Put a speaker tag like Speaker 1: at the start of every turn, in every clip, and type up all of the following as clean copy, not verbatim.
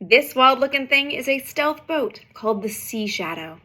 Speaker 1: This wild-looking thing is a stealth boat called the Sea Shadow.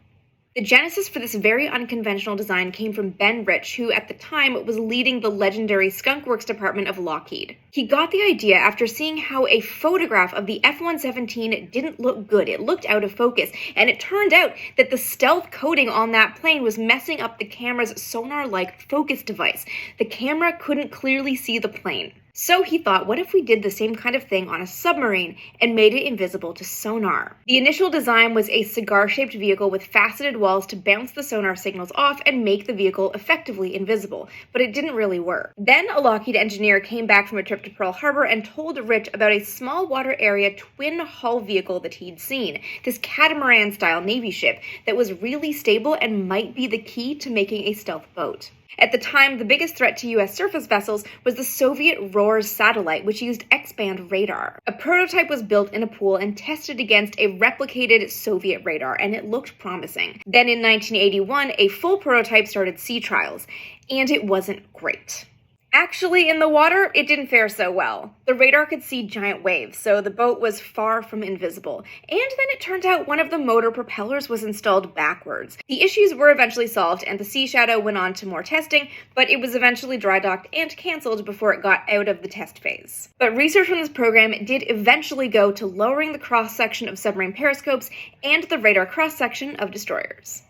Speaker 1: The genesis for this very unconventional design came from Ben Rich, who at the time was leading the legendary Skunk Works department of Lockheed. He got the idea after seeing how a photograph of the F-117 didn't look good. It looked out of focus, and it turned out that the stealth coating on that plane was messing up the camera's sonar-like focus device. The camera couldn't clearly see the plane. So he thought, what if we did the same kind of thing on a submarine and made it invisible to sonar? The initial design was a cigar-shaped vehicle with faceted walls to bounce the sonar signals off and make the vehicle effectively invisible, but it didn't really work. Then a Lockheed engineer came back from a trip to Pearl Harbor and told Rich about a small water area twin-hull vehicle that he'd seen, this catamaran-style Navy ship that was really stable and might be the key to making a stealth boat. At the time, the biggest threat to U.S. surface vessels was the Soviet RORS satellite, which used X-band radar. A prototype was built in a pool and tested against a replicated Soviet radar, and it looked promising. Then in 1981, a full prototype started sea trials, and it wasn't great. Actually, in the water, it didn't fare so well. The radar could see giant waves, so the boat was far from invisible. And then it turned out one of the motor propellers was installed backwards. The issues were eventually solved, and the Sea Shadow went on to more testing, but it was eventually dry docked and canceled before it got out of the test phase. But research on this program did eventually go to lowering the cross-section of submarine periscopes and the radar cross-section of destroyers.